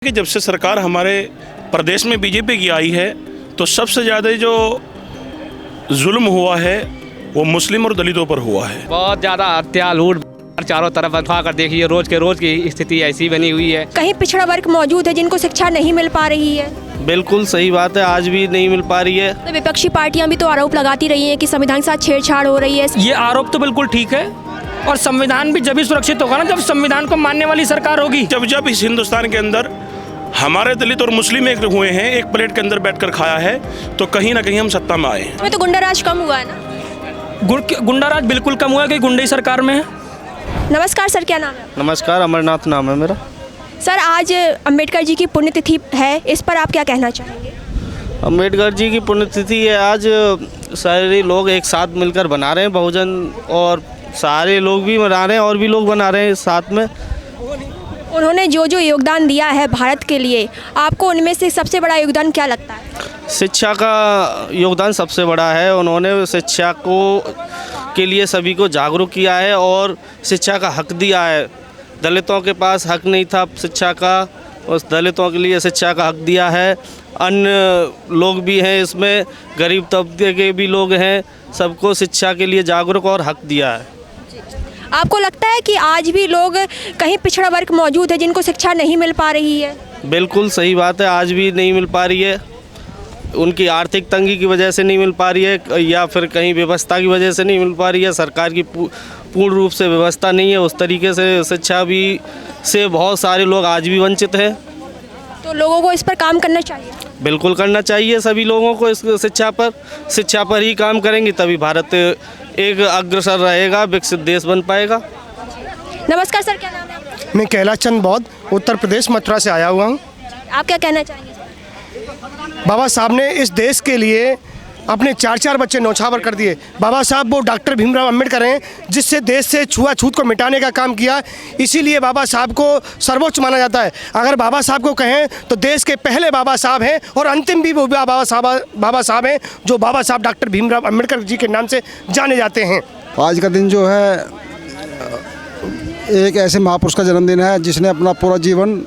कि जब से सरकार हमारे प्रदेश में बीजेपी की आई है तो सबसे ज़्यादा जो जुल्म हुआ है वो मुस्लिम और दलितों पर हुआ है। बहुत ज़्यादा हत्या लूट चारों तरफ उठा कर देखिए, रोज के रोज की स्थिति ऐसी बनी हुई है। कहीं पिछड़ा वर्ग मौजूद है जिनको शिक्षा नहीं मिल पा रही है। बिल्कुल सही बात है, आज भी नहीं मिल पा रही है। तो विपक्षी पार्टियां भी तो आरोप लगाती रही हैं कि संविधान के साथ छेड़छाड़ हो रही है। ये आरोप तो बिल्कुल ठीक है और संविधान भी जब ही सुरक्षित होगा ना जब संविधान को मानने वाली सरकार होगी। जब इस हिंदुस्तान के अंदर हमारे दलित और मुस्लिम एक हुए हैं, एक प्लेट के अंदर बैठकर खाया है, तो कहीं ना कहीं हम सत्ता में आए हैं। इसमें तो गुंडाराज कम हुआ है ना। गुंडाराज बिल्कुल कम हुआ है कि गुंडे सरकार में है। नमस्कार सर, क्या नाम है? नमस्कार, अमरनाथ नाम है मेरा। सर, आज अंबेडकर जी की पुण्यतिथि है, इस पर आप क्या कहना चाहेंगे? अम्बेडकर जी की पुण्यतिथि है आज। सारे लोग एक साथ मिलकर बना रहे हैं, बहुजन और सारे लोग भी बना रहे हैं और भी लोग बना रहे हैं साथ में। उन्होंने जो जो योगदान दिया है भारत के लिए, आपको उनमें से सबसे बड़ा योगदान क्या लगता है? शिक्षा का योगदान सबसे बड़ा है। उन्होंने शिक्षा के लिए सभी को जागरूक किया है और शिक्षा का हक दिया है। दलितों के पास हक नहीं था शिक्षा का, उस दलितों के लिए शिक्षा का हक दिया है। अन्य लोग भी हैं इसमें, गरीब तबके के भी लोग हैं, सबको शिक्षा के लिए जागरूक और हक दिया है। आपको लगता है कि आज भी लोग कहीं पिछड़ा वर्ग मौजूद है जिनको शिक्षा नहीं मिल पा रही है? बिल्कुल सही बात है, आज भी नहीं मिल पा रही है। उनकी आर्थिक तंगी की वजह से नहीं मिल पा रही है या फिर कहीं व्यवस्था की वजह से नहीं मिल पा रही है। सरकार की पूर्ण रूप से व्यवस्था नहीं है उस तरीके से। शिक्षा भी से बहुत सारे लोग आज भी वंचित हैं। तो लोगों को इस पर काम करना चाहिए। बिल्कुल करना चाहिए सभी लोगों को। इस शिक्षा पर ही काम करेंगे तभी भारत एक अग्रसर रहेगा, विकसित देश बन पाएगा। नमस्कार सर, क्या नाम है आपका? मैं कैलाश चंद बौद्ध, उत्तर प्रदेश मथुरा से आया हुआ हूँ। आप क्या कहना चाहेंगे? बाबा साहब ने इस देश के लिए अपने 4 बच्चे न्यौछावर कर दिए। बाबा साहब वो डॉक्टर भीमराव अंबेडकर हैं जिससे देश से छुआछूत को मिटाने का काम किया। इसीलिए बाबा साहब को सर्वोच्च माना जाता है। अगर बाबा साहब को कहें तो देश के पहले बाबा साहब हैं और अंतिम भी वो बाबा साहब हैं जो बाबा साहब डॉक्टर भीमराव अंबेडकर जी के नाम से जाने जाते हैं। आज का दिन जो है एक ऐसे महापुरुष का जन्मदिन है जिसने अपना पूरा जीवन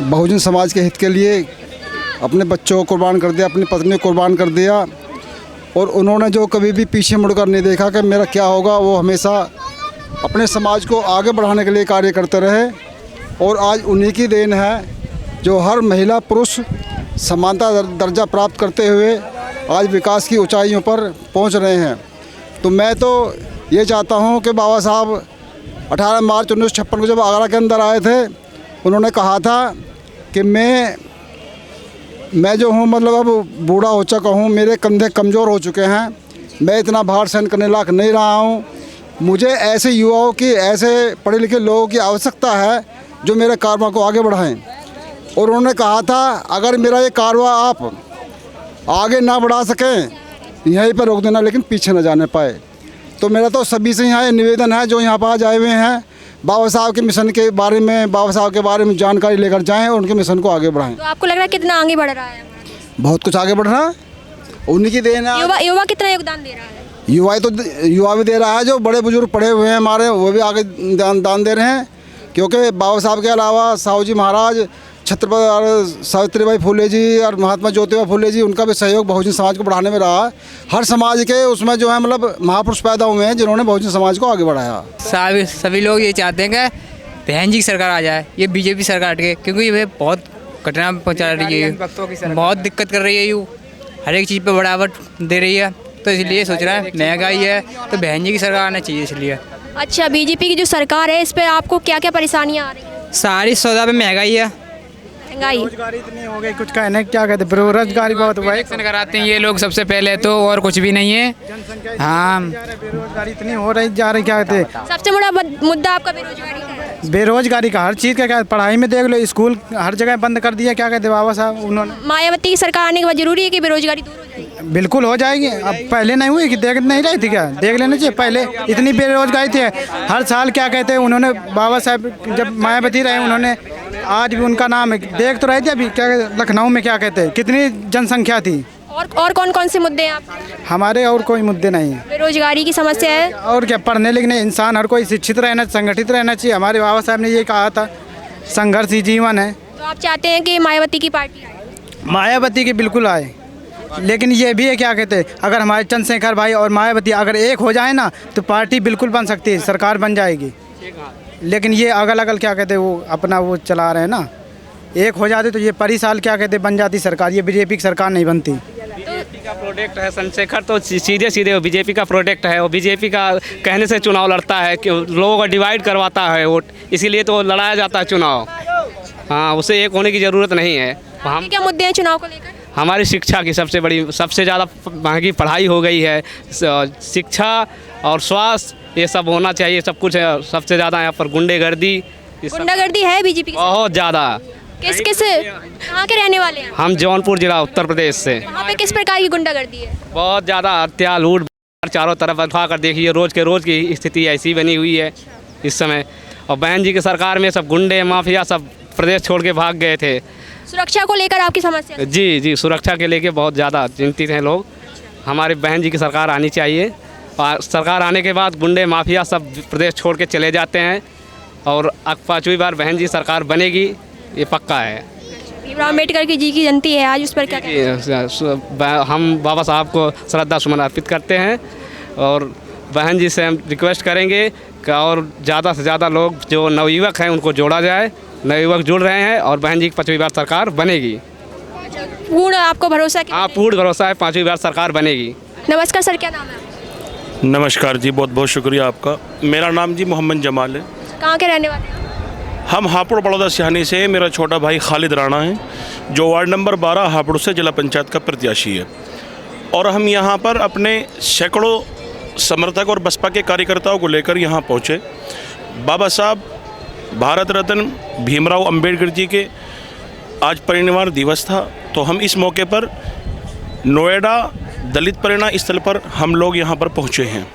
बहुजन समाज के हित के लिए अपने बच्चों को कुर्बान कर दिया, अपनी पत्नी को कुर्बान कर दिया। और उन्होंने जो कभी भी पीछे मुड़कर नहीं देखा कि मेरा क्या होगा, वो हमेशा अपने समाज को आगे बढ़ाने के लिए कार्य करते रहे। और आज उन्हीं की देन है जो हर महिला पुरुष समानता दर्जा प्राप्त करते हुए आज विकास की ऊंचाइयों पर पहुंच रहे हैं। तो मैं तो ये चाहता हूं कि बाबा साहब 18 मार्च 1956 को जब आगरा के अंदर आए थे, उन्होंने कहा था कि मैं जो हूँ मतलब अब बूढ़ा हो चुका हूँ, मेरे कंधे कमज़ोर हो चुके हैं, मैं इतना भार सहन करने लायक नहीं रहा हूँ। मुझे ऐसे युवाओं की, ऐसे पढ़े लिखे लोगों की आवश्यकता है जो मेरे कारवां को आगे बढ़ाएं। और उन्होंने कहा था अगर मेरा ये कारवां आप आगे ना बढ़ा सकें यहीं पर रोक देना, लेकिन पीछे ना जाने पाए। तो मेरा तो सभी से यहाँ निवेदन है जो यहाँ पर आज आए हुए हैं, बाबा साहब के मिशन के बारे में, बाबा साहब के बारे में जानकारी लेकर जाएं और उनके मिशन को आगे बढ़ाएं। तो आपको लग रहा है कितना आगे बढ़ रहा है? बहुत कुछ आगे बढ़ रहा है, उन्हीं की देन है। युवा कितना योगदान दे रहा है? युवा भी दे रहा है। जो बड़े बुजुर्ग पढ़े हुए हैं हमारे, वो भी आगे दान दे रहे हैं। क्योंकि बाबा साहब के अलावा साहू जी महाराज, छत्रपति सावित्रीबाई फुले जी और महात्मा ज्योतिबा फुले जी, उनका भी सहयोग बहुजन समाज को बढ़ाने में रहा। हर समाज के उसमें जो है मतलब महापुरुष पैदा हुए हैं जिन्होंने बहुजन समाज को आगे बढ़ाया। सभी लोग ये चाहते हैं कि बहन जी की सरकार आ जाए, ये बीजेपी सरकार हट के, क्योंकि ये बहुत कठिनाई पहुँचा रही है, बहुत दिक्कत कर रही है। यू हर एक चीज़ पर बढ़ावट दे रही है, तो इसलिए सोच रहा है महंगाई है तो बहन जी की सरकार आना चाहिए इसलिए। अच्छा, बीजेपी की जो सरकार है इस पर आपको क्या क्या परेशानियाँ आ रही हैं? सारी सौदा पे महंगाई है, बेरोजगारी इतनी हो गई, कुछ कहने क्या कहते, बेरोजगारी बहुत हुआ है। इलेक्शन कराते हैं ये लोग सबसे पहले तो, और कुछ भी नहीं है। हाँ, बेरोजगारी इतनी हो रही जा रही, क्या कहते। सबसे बड़ा मुद्दा आपका बेरोजगारी का है? बेरोजगारी का हर चीज़ का, क्या पढ़ाई में देख लो, स्कूल हर जगह बंद कर दिया। क्या कहते बाबा साहब उन्होंने। मायावती की सरकार आने के बाद जरूरी है कि बेरोजगारी दूर हो जाएगी? बिल्कुल हो जाएगी। अब पहले नहीं हुई कि देख नहीं रही थी, क्या देख लेना चाहिए। पहले इतनी बेरोजगारी थी, हर साल क्या कहते हैं उन्होंने, बाबा साहब जब मायावती रहे उन्होंने, आज भी उनका नाम है, देख तो रहे थे अभी क्या लखनऊ में क्या कहते हैं कितनी जनसंख्या थी। और कौन कौन से मुद्दे हैं आपके? हमारे और कोई मुद्दे नहीं है। बेरोजगारी की समस्या है और क्या, पढ़ने लिखने इंसान हर कोई शिक्षित रहना, संगठित रहना चाहिए। हमारे बाबा साहब ने ये कहा था संघर्ष ही जीवन है। तो आप चाहते हैं कि मायावती की पार्टी आए? मायावती की बिल्कुल आए, लेकिन ये भी है क्या कहते हैं, अगर हमारे चंद्रशेखर भाई और मायावती अगर एक हो जाए ना तो पार्टी बिल्कुल बन सकती है, सरकार बन जाएगी। लेकिन ये अगल अगल क्या कहते हैं वो अपना वो चला रहे हैं ना, एक हो जाते तो ये परी साल क्या कहते बन जाती सरकार, ये बीजेपी की सरकार नहीं बनती। बीजेपी का प्रोडक्ट है चंद्रशेखर, तो सीधे सीधे वो बीजेपी का प्रोडक्ट है, वो बीजेपी का कहने से चुनाव लड़ता है कि लोगों को डिवाइड करवाता है वोट, इसीलिए तो लड़ाया जाता है चुनाव। हाँ, उसे एक होने की ज़रूरत नहीं है। हम क्या मुद्दे हैं चुनाव को लेकर? हमारी शिक्षा की सबसे ज़्यादा महंगी पढ़ाई हो गई है, शिक्षा और स्वास्थ्य ये सब होना चाहिए, सब कुछ है। सबसे ज़्यादा यहाँ पर गुंडागर्दी है बीजेपी की बहुत ज़्यादा। किस कहाँ के रहने वाले हैं? हम जौनपुर जिला उत्तर प्रदेश से। वहाँ पे किस प्रकार की गुंडागर्दी है? बहुत ज़्यादा हत्या लूट चारों तरफ उठा कर देखिए, रोज़ के रोज़ की स्थिति ऐसी बनी हुई है इस समय। और बहन जी की सरकार में सब गुंडे माफिया सब प्रदेश छोड़ के भाग गए थे। सुरक्षा को लेकर आपकी समस्या? जी, सुरक्षा के लेके बहुत ज़्यादा चिंतित हैं लोग। हमारे बहन जी की सरकार आनी चाहिए, और सरकार आने के बाद गुंडे माफिया सब प्रदेश छोड़ के चले जाते हैं, और 5वीं बार बहन जी सरकार बनेगी, ये पक्का है। भीमराव अम्बेडकर की जी की जयंती है आज, उस पर क्या हम बाबा साहब को श्रद्धा सुमन अर्पित करते हैं, और बहन जी से हम रिक्वेस्ट करेंगे कि और ज़्यादा से ज़्यादा लोग जो नवयुवक हैं उनको जोड़ा जाए। नवयुवक जुड़ रहे हैं और बहन जी की 5वीं बार सरकार बनेगी। पूर्ण आपको भरोसा? हाँ, पूर्ण भरोसा है, 5वीं बार सरकार बनेगी। नमस्कार सर, क्या नाम है? नमस्कार जी, बहुत बहुत शुक्रिया आपका। मेरा नाम जी मोहम्मद जमाल है। कहाँ के रहने वाले हैं? हम हापुड़ बड़ौदा सिहानी से। मेरा छोटा भाई खालिद राणा है जो वार्ड नंबर 12 हापुड़ से जिला पंचायत का प्रत्याशी है, और हम यहाँ पर अपने सैकड़ों समर्थक और बसपा के कार्यकर्ताओं को लेकर यहाँ पहुँचे। बाबा साहब भारत रत्न भीमराव अंबेडकर जी के आज परिनिर्वाण दिवस था, तो हम इस मौके पर नोएडा दलित प्रेरणा स्थल पर हम लोग यहाँ पर पहुँचे हैं,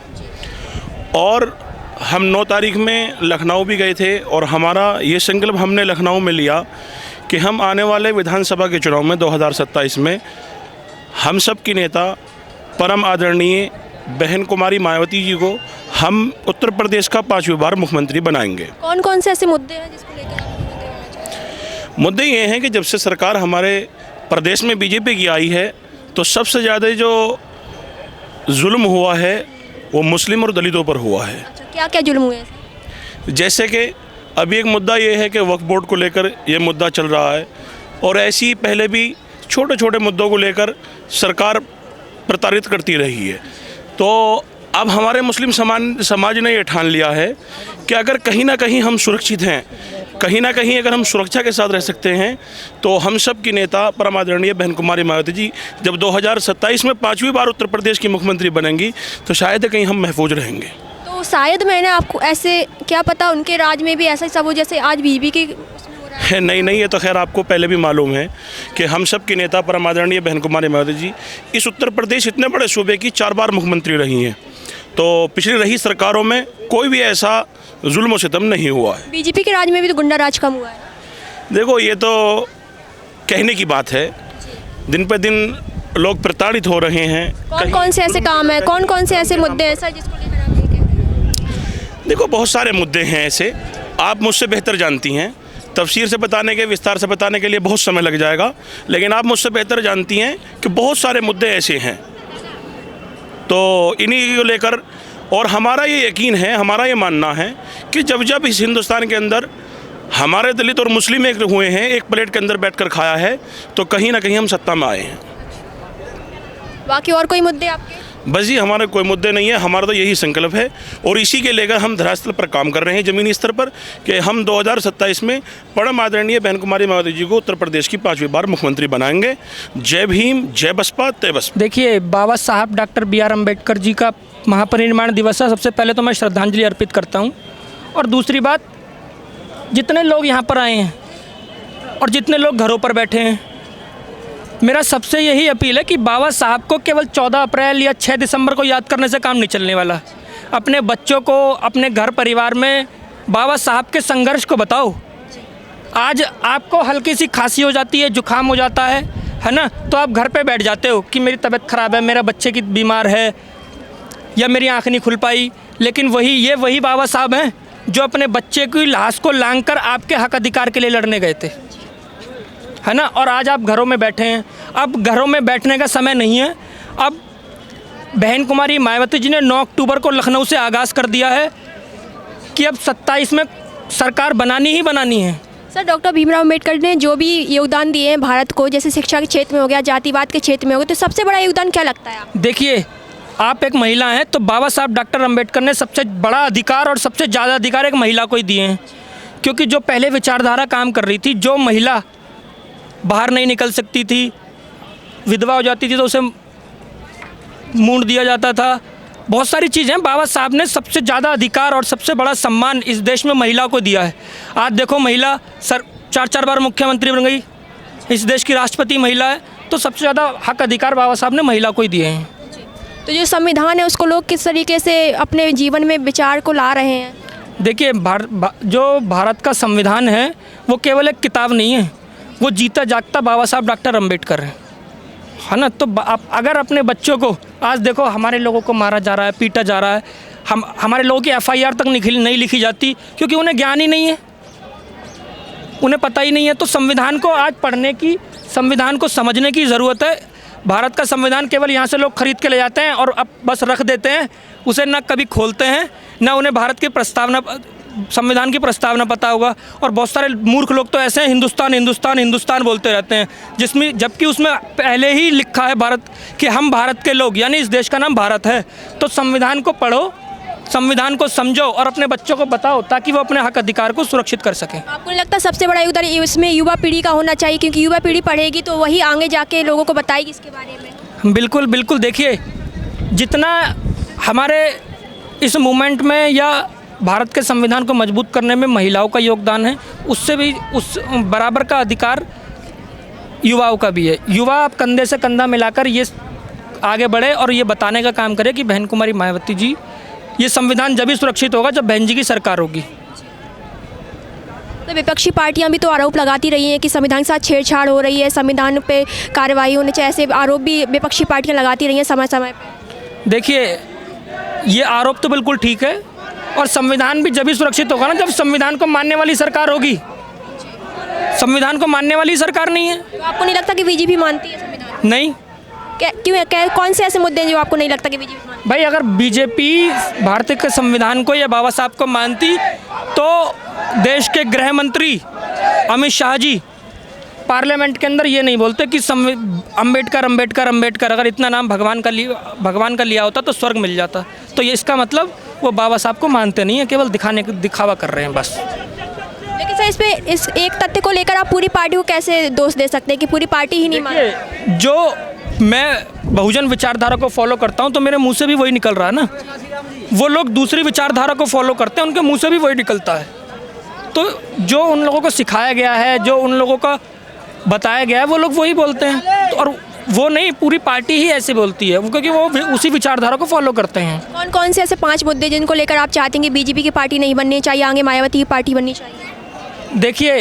और हम 9 तारीख में लखनऊ भी गए थे, और हमारा ये संकल्प हमने लखनऊ में लिया कि हम आने वाले विधानसभा के चुनाव में 2027 में हम सब की नेता परम आदरणीय बहन कुमारी मायावती जी को हम उत्तर प्रदेश का 5वीं बार मुख्यमंत्री बनाएंगे। कौन कौन से ऐसे मुद्दे हैं जिसको लेकर? मुद्दे ये हैं कि जब से सरकार हमारे प्रदेश में बीजेपी की आई है, तो सबसे ज़्यादा जो जुल्म हुआ है वो मुस्लिम और दलितों पर हुआ है। अच्छा, क्या क्या जुल्म हुए? जैसे कि अभी एक मुद्दा ये है कि वक्फ बोर्ड को लेकर ये मुद्दा चल रहा है, और ऐसे ही पहले भी छोटे छोटे मुद्दों को लेकर सरकार प्रताड़ित करती रही है। तो अब हमारे मुस्लिम समाज ने ये ठान लिया है कि अगर कहीं ना कहीं हम सुरक्षित हैं, कहीं ना कहीं अगर हम सुरक्षा के साथ रह सकते हैं, तो हम सब की नेता परम आदरणीय बहन कुमारी मायावती जी जब 2027 में 5वीं बार उत्तर प्रदेश की मुख्यमंत्री बनेंगी, तो शायद कहीं हम महफूज रहेंगे। तो शायद मैंने आपको ऐसे क्या पता उनके राज में भी ऐसा ही सब हो जैसे आज बीजेपी की है? नहीं, ये तो खैर आपको पहले भी मालूम है कि हम सब की नेता परम आदरणीय बहन कुमारी मायावती जी इस उत्तर प्रदेश इतने बड़े सूबे की 4 बार मुख्यमंत्री रही हैं, तो पिछली रही सरकारों में कोई भी ऐसा जुल्म सितम नहीं हुआ है। बीजेपी के राज में भी तो गुंडा राज कम हुआ है। देखो, ये तो कहने की बात है, दिन पे दिन लोग प्रताड़ित हो रहे हैं। कौन कौन से ऐसे काम है, कौन कौन से ऐसे मुद्दे हैं सर जिसको लेकर आप ये कह रहे हैं? देखो, बहुत सारे मुद्दे हैं ऐसे, आप मुझसे बेहतर जानती हैं। तफसीर से बताने के, विस्तार से बताने के लिए बहुत समय लग जाएगा, लेकिन आप मुझसे बेहतर जानती हैं कि बहुत सारे मुद्दे ऐसे हैं, तो इन्हीं को लेकर। और हमारा ये यकीन है, हमारा ये मानना है कि जब जब इस हिंदुस्तान के अंदर हमारे दलित और मुस्लिम एक हुए हैं, एक प्लेट के अंदर बैठकर खाया है, तो कहीं ना कहीं हम सत्ता में आए हैं। बाकी और कोई मुद्दे आपके? बस जी, हमारे कोई मुद्दे नहीं है, हमारा तो यही संकल्प है, और इसी के लेकर हम धरातल पर काम कर रहे हैं, ज़मीनी स्तर पर, कि हम 2027 में परम आदरणीय बहन कुमारी मायावती जी को उत्तर प्रदेश की 5वीं बार मुख्यमंत्री बनाएंगे। जय भीम, जय बसपा, तय बसपा। देखिए, बाबा साहब डॉक्टर BR अम्बेडकर जी का महापरिनिर्वाण दिवस है। सबसे पहले तो मैं श्रद्धांजलि अर्पित करता हूँ, और दूसरी बात, जितने लोग यहाँ पर आए हैं और जितने लोग घरों पर बैठे हैं, मेरा सबसे यही अपील है कि बाबा साहब को केवल 14 अप्रैल या 6 दिसंबर को याद करने से काम नहीं चलने वाला। अपने बच्चों को, अपने घर परिवार में बाबा साहब के संघर्ष को बताओ। आज आपको हल्की सी खांसी हो जाती है, जुकाम हो जाता है ना, तो आप घर पे बैठ जाते हो कि मेरी तबीयत ख़राब है, मेरा बच्चे की बीमार है, या मेरी आँख नहीं खुल पाई। लेकिन वही बाबा साहब हैं जो अपने बच्चे की लाश को लांग कर आपके हक अधिकार के लिए लड़ने गए थे, है ना। और आज आप घरों में बैठे हैं। अब घरों में बैठने का समय नहीं है। अब बहन कुमारी मायावती जी ने 9 अक्टूबर को लखनऊ से आगाज़ कर दिया है कि अब 27 में सरकार बनानी ही बनानी है। सर, डॉक्टर भीमराव अम्बेडकर ने जो भी योगदान दिए हैं भारत को, जैसे शिक्षा के क्षेत्र में हो गया, जातिवाद के क्षेत्र में हो गया, तो सबसे बड़ा योगदान क्या लगता है आपको? देखिए, आप एक महिला हैं तो बाबा साहब डॉक्टर अम्बेडकर ने सबसे बड़ा अधिकार और सबसे ज़्यादा अधिकार एक महिला को ही दिए हैं। क्योंकि जो पहले विचारधारा काम कर रही थी, जो महिला बाहर नहीं निकल सकती थी, विधवा हो जाती थी तो उसे मूंड दिया जाता था, बहुत सारी चीज़ें बाबा साहब ने सबसे ज़्यादा अधिकार और सबसे बड़ा सम्मान इस देश में महिला को दिया है। आज देखो, महिला 4 बार मुख्यमंत्री बन गई, इस देश की राष्ट्रपति महिला है, तो सबसे ज़्यादा हक अधिकार बाबा साहब ने महिला को ही दिए हैं। तो जो संविधान है उसको लोग किस तरीके से अपने जीवन में विचार को ला रहे हैं? देखिए, जो भारत का संविधान है वो केवल एक किताब नहीं है, वो जीता जागता बाबा साहब डॉक्टर अम्बेडकर है ना। तो आप अगर अपने बच्चों को, आज देखो हमारे लोगों को मारा जा रहा है, पीटा जा रहा है, हमारे लोगों की FIR तक नहीं लिखी जाती क्योंकि उन्हें ज्ञान ही नहीं है, उन्हें पता ही नहीं है। तो संविधान को आज पढ़ने की, संविधान को समझने की ज़रूरत है। भारत का संविधान केवल यहाँ से लोग खरीद के ले जाते हैं और अब बस रख देते हैं, उसे ना कभी खोलते हैं, ना उन्हें भारत की प्रस्तावना, संविधान की प्रस्तावना पता होगा। और बहुत सारे मूर्ख लोग तो ऐसे हैं, हिंदुस्तान हिंदुस्तान हिंदुस्तान बोलते रहते हैं, जिसमें जबकि उसमें पहले ही लिखा है भारत, कि हम भारत के लोग, यानी इस देश का नाम भारत है। तो संविधान को पढ़ो, संविधान को समझो और अपने बच्चों को बताओ ताकि वो अपने हक अधिकार को सुरक्षित कर सकें। आपको नहीं लगता सबसे बड़ा योगदान इसमें युवा पीढ़ी का होना चाहिए, क्योंकि युवा पीढ़ी पढ़ेगी तो वही आगे जाके लोगों को बताएगी इसके बारे में? बिल्कुल बिल्कुल। देखिए, जितना हमारे इस मूवमेंट में या भारत के संविधान को मजबूत करने में महिलाओं का योगदान है, उससे भी उस बराबर का अधिकार युवाओं का भी है। युवा आप कंधे से कंधा मिलाकर ये आगे बढ़े और ये बताने का काम करे कि बहन कुमारी मायावती जी, ये संविधान जब भी सुरक्षित होगा जब बहन जी की सरकार होगी। तो विपक्षी पार्टियां भी तो आरोप लगाती रही हैं कि संविधान के साथ छेड़छाड़ हो रही है, संविधान पे कार्रवाई होनी चाहिए, ऐसे आरोप भी विपक्षी पार्टियां लगाती रही हैं समय समय पर। देखिए, ये आरोप तो बिल्कुल ठीक है, और संविधान भी जब भी सुरक्षित होगा ना जब संविधान को मानने वाली सरकार होगी। संविधान को मानने वाली सरकार नहीं है। तो आपको नहीं लगता कि बीजेपी मानती है संविधान? नहीं। क्यों, कौन से ऐसे मुद्दे हैं जो आपको नहीं लगता कि बीजेपी मानती है? भाई, अगर बीजेपी भारत के संविधान को या बाबा साहब को मानती तो देश के गृह मंत्री अमित शाह जी पार्लियामेंट के अंदर ये नहीं बोलते कि अम्बेडकर अम्बेडकर अम्बेडकर। अगर इतना नाम भगवान का लिया होता तो स्वर्ग मिल जाता। तो ये इसका मतलब वो बाबा साहब को मानते नहीं है, केवल दिखावा कर रहे हैं बस। लेकिन सर, इस एक तथ्य को लेकर आप पूरी पार्टी को कैसे दोष दे सकते हैं कि पूरी पार्टी ही नहीं मानती? जो मैं बहुजन विचारधारा को फॉलो करता हूँ तो मेरे मुंह से भी वही निकल रहा है ना। वो लोग दूसरी विचारधारा को फॉलो करते हैं, उनके मुंह से भी वही निकलता है। तो जो उन लोगों को सिखाया गया है, जो उन लोगों का बताया गया है, वो लोग वही बोलते हैं। तो और वो नहीं, पूरी पार्टी ही ऐसे बोलती है, क्योंकि वो उसी विचारधारा को फॉलो करते हैं। कौन कौन से ऐसे 5 मुद्दे जिनको लेकर आप चाहते हैं कि बीजेपी की पार्टी नहीं बननी चाहिए, आगे मायावती की पार्टी बननी चाहिए? देखिए,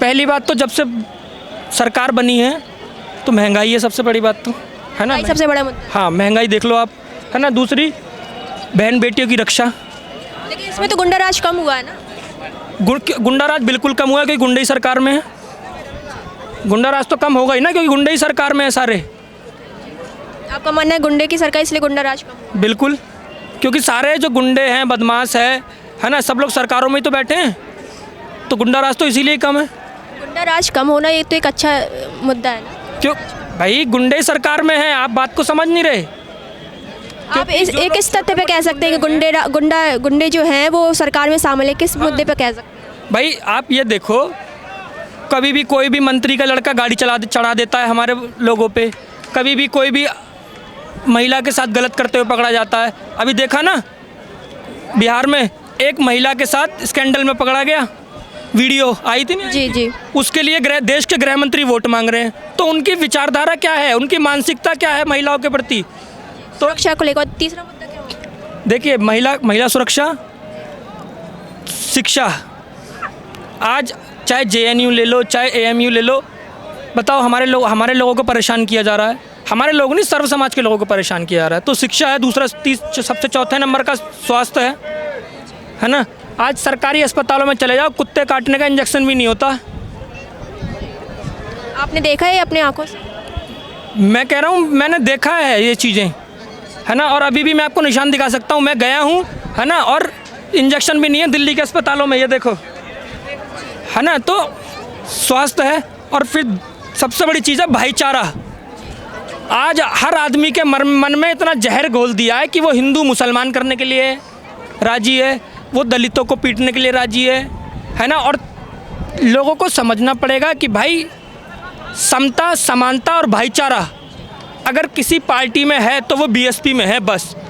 पहली बात तो जब से सरकार बनी है तो महंगाई है सबसे बड़ी बात, तो है ना, सबसे बड़ा मुद्दा। हाँ, महंगाई देख लो आप, है ना। दूसरी, बहन बेटियों की रक्षा। लेकिन इसमें तो गुंडाराज कम हुआ है ना? गुंडाराज बिल्कुल कम हुआ है, क्योंकि गुंडे सरकार में है। गुंडाराज तो कम होगा ही ना, क्योंकि गुंडे ही सरकार में है सारे। आपका मानना है गुंडे की सरकार इसलिए गुंडाराज कम हुआ? बिल्कुल, क्योंकि सारे जो गुंडे हैं, बदमाश है ना, सब लोग सरकारों में ही तो बैठे हैं, तो गुंडाराज तो इसीलिए कम है। गुंडाराज कम होना ये तो एक अच्छा मुद्दा है ना। क्यों भाई, गुंडे सरकार में हैं, आप बात को समझ नहीं रहे। आप इस तथ्य पे कह सकते हैं कि गुंडे जो हैं वो सरकार में शामिल है, किस मुद्दे पे कह सकते हैं? भाई, आप ये देखो, कभी भी कोई भी मंत्री का लड़का गाड़ी चढ़ा देता है हमारे लोगों पे, कभी भी कोई भी महिला के साथ गलत करते हुए पकड़ा जाता है। अभी देखा ना, बिहार में एक महिला के साथ स्कैंडल में पकड़ा गया, वीडियो आई थी ना। जी जी। उसके लिए देश के गृह मंत्री वोट मांग रहे हैं। तो उनकी विचारधारा क्या है, उनकी मानसिकता क्या है महिलाओं के प्रति? तो सुरक्षा को लेकर तीसरा मुद्दा क्या होगा? देखिए, महिला सुरक्षा, शिक्षा। आज चाहे JNU ले लो, चाहे AMU ले लो, बताओ हमारे लोगों को परेशान किया जा रहा है। हमारे लोग नहीं, सर्व समाज के लोगों को परेशान किया जा रहा है। तो शिक्षा है, दूसरा सबसे चौथे नंबर का स्वास्थ्य है, है ना। आज सरकारी अस्पतालों में चले जाओ, कुत्ते काटने का इंजेक्शन भी नहीं होता। आपने देखा है अपने आंखों से? मैं कह रहा हूँ मैंने देखा है ये चीज़ें, है ना। और अभी भी मैं आपको निशान दिखा सकता हूँ, मैं गया हूँ, है ना, और इंजेक्शन भी नहीं है दिल्ली के अस्पतालों में, ये देखो, है ना। तो स्वास्थ्य है। और फिर सबसे बड़ी चीज़ है भाईचारा। आज हर आदमी के मन में इतना जहर घोल दिया है कि वो हिंदू मुसलमान करने के लिए राजी है, वो दलितों को पीटने के लिए राजी है ना। और लोगों को समझना पड़ेगा कि भाई समता, समानता और भाईचारा अगर किसी पार्टी में है तो वो बीएसपी में है बस।